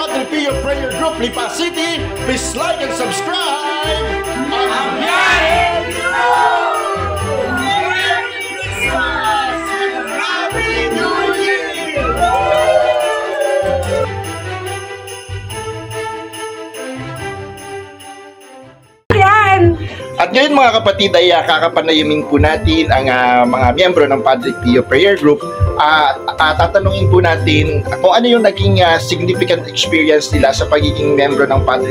Padre Pio Prayer Group, Lipa City. Please like and subscribe. Amen! At ngayon mga kapatid ay kakapanayamin po natin ang mga miyembro ng Padre Pio Prayer Group. Tatanungin po natin kung ano yung naging significant experience nila sa pagiging miyembro ng Padre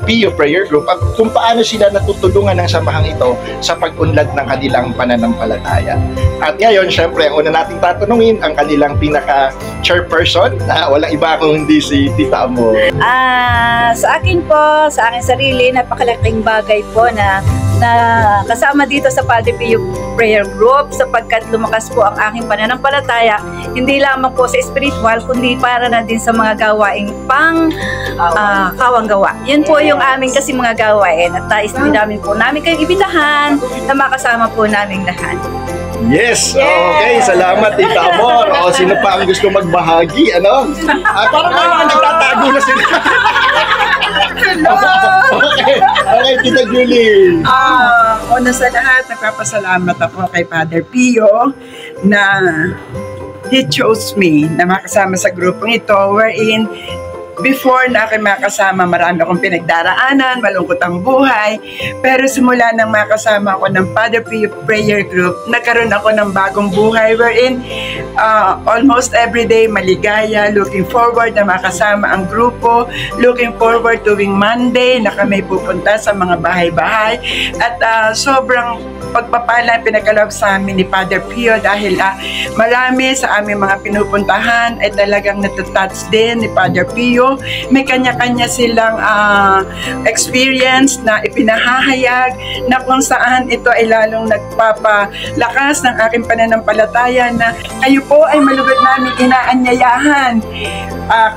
Pio Prayer Group at kung paano sila natutulungan ng samahang ito sa pag-unlad ng kanilang pananampalataya. At ngayon, syempre, ang una nating tatanungin ang kanilang pinaka-chairperson na walang iba kung hindi si Tita Amor. Sa akin po, sa aking sarili, napakalaking bagay po na kasama dito sa Padre Pio Prayer Group sapagkat lumakas po ang aking pananampalataya hindi lamang po sa spiritual kundi para na din sa mga gawaing kawang gawa. Yun po yung aming kasi mga gawain at nais namin po namin kayong ibitahan na makasama po namin lahat. Yes! Okay, salamat Tita Amor. O, sino pa ang gusto magbahagi? Ano? Parang mga nagtatago na sila. Okay, Tita Julie. Una sa lahat, nagpapasalamat ako kay Father Pio na he chose me na makasama sa grupong ito wherein before na aking makasama, marami akong pinagdaraanan, malungkot ang buhay. Pero simula nang makasama ako ng Padre Pio Prayer Group, nagkaroon ako ng bagong buhay wherein almost every day maligaya, looking forward na makasama ang grupo, looking forward tuwing Monday na kami pupunta sa mga bahay-bahay. At sobrang pagpapala pinagkaloob sa amin ni Father Pio dahil marami sa aming mga pinupuntahan ay talagang natutouch din ni Father Pio. May kanya-kanya silang experience na ipinahahayag na kung saan ito ay lalong nagpapalakas ng aking pananampalataya na kayo po ay malugod namin inaanyayahan.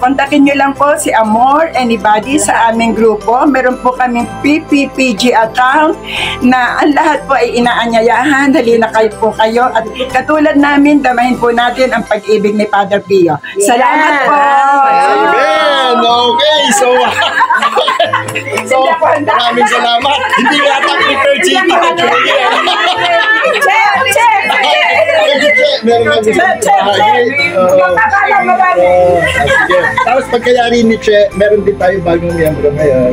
Kontakin nyo lang po si Amor, anybody sa aming grupo. Meron po kaming PPPG account na ang lahat po ay inaanyayahan. Dali na kayo po kayo. At katulad namin, damahin po natin ang pag-ibig ni Father Pio. Salamat po! Amen! Okay, so maraming salamat. Hindi yata prepared si Tita Julie. Meron tapos pagkayari ni Che, meron din tayo bagong miyembro ngayon.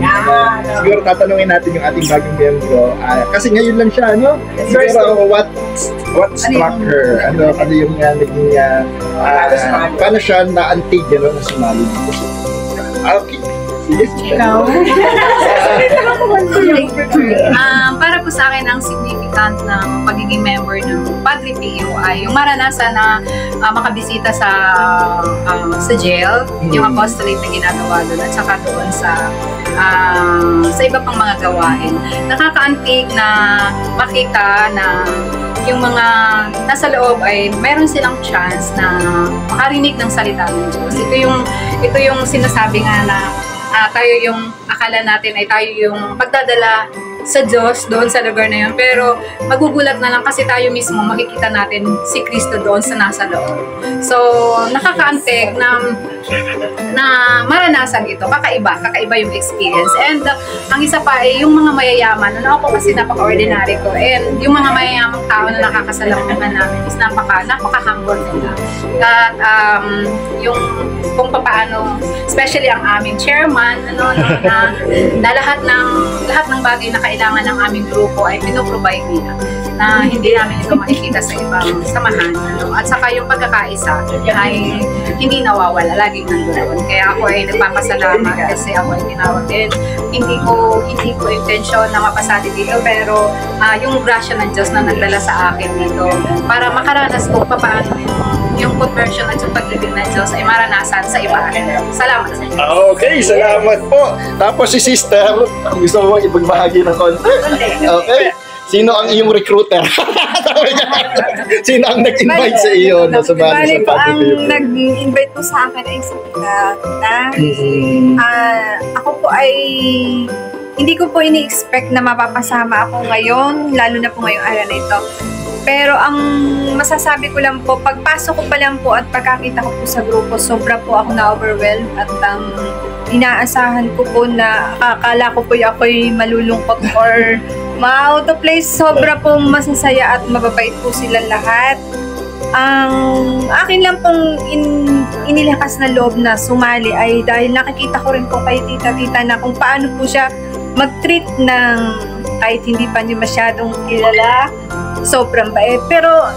Siguro tatanungin natin yung ating bagong miyembro. Kasi ngayon lang siya, no? Siguro, what struck her? Ano yung naging, paano siya na-antig, na sumali dito siya? Okay. Para po sa akin, ang significant ng pagiging member ng Padre Pio ay yung maranasan na makabisita sa jail, yung apostolate na ginagawa doon at saka doon sa iba pang mga gawain. Nakakaantig na makita na yung mga nasa loob ay meron silang chance na makarinig ng salita ng Diyos. Ito yung sinasabi nga na tayo yung akala natin ay tayo yung pagdadala sa Diyos doon sa lugar na yun. Pero magugulat na lang kasi tayo mismo makikita natin si Kristo doon sa nasa loob. So, nakakaantig na maranasan ito. Kakaiba yung experience. And ang isa pa ay yung mga mayayaman. Ako kasi napaka-ordinary ko. And yung mga mayayamang tao na nakakasalamuhan namin is napaka-humble nila. At yung kung paano, especially ang aming chairman, na lahat ng bagay na kailangan ng aming grupo ay pinoprovide nila na hindi namin ito makikita sa ibang samahan. At saka yung pagkakaisa ay hindi nawawala, laging nandoon. Kaya ako ay nagpapasalamat kasi ako ay tinawag din. Hindi ko intensyon na mapasali dito, pero yung grasya ng Diyos na nagdala sa akin dito para makaranas ko paano yung conversion at yung paglibig ng Diyos ay maranasan sa iba. Salamat sa inyo. Okay, salamat po. Tapos si sister, gusto mo ipagbahagi ng konti? Okay. Sino ang iyong recruiter? Sino ang nag-invite sa iyo na sumali sa Padre Pio? Ang nag-invite po sa akin ay si Tita. Ako po ay hindi ko po ini-expect na mapapasama ako ngayon, lalo na po ngayong araw na ito. Pero ang masasabi ko lang po, pagpasok ko pa lang po at pagkakita ko po sa grupo, sobra po ako na-overwhelmed at inaasahan ko po na akala ko po ako'y malulungkot or ma-out of place. Sobra po masasaya at mababait po silang lahat. Ang akin lang pong inilakas na loob na sumali ay dahil nakikita ko rin po kay tita na kung paano po siya mag-treat ng kahit hindi pa niyo masyadong kilala. Sobrang bait. Pero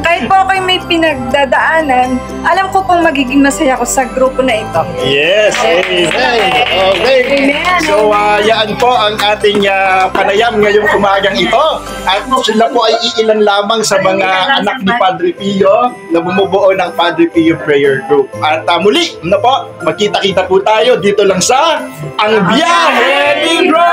kahit po ako'y may pinagdadaanan, alam ko pong magiging masaya ko sa grupo na ito. Yes! Amen! Okay. So, yan po ang ating panayam ngayong umagang ito. At sila po ay iilan lamang sa mga anak ni Padre Pio na bumubuo ng Padre Pio Prayer Group. At muli, magkita-kita po tayo dito lang sa Ang Biyahe ni Bro!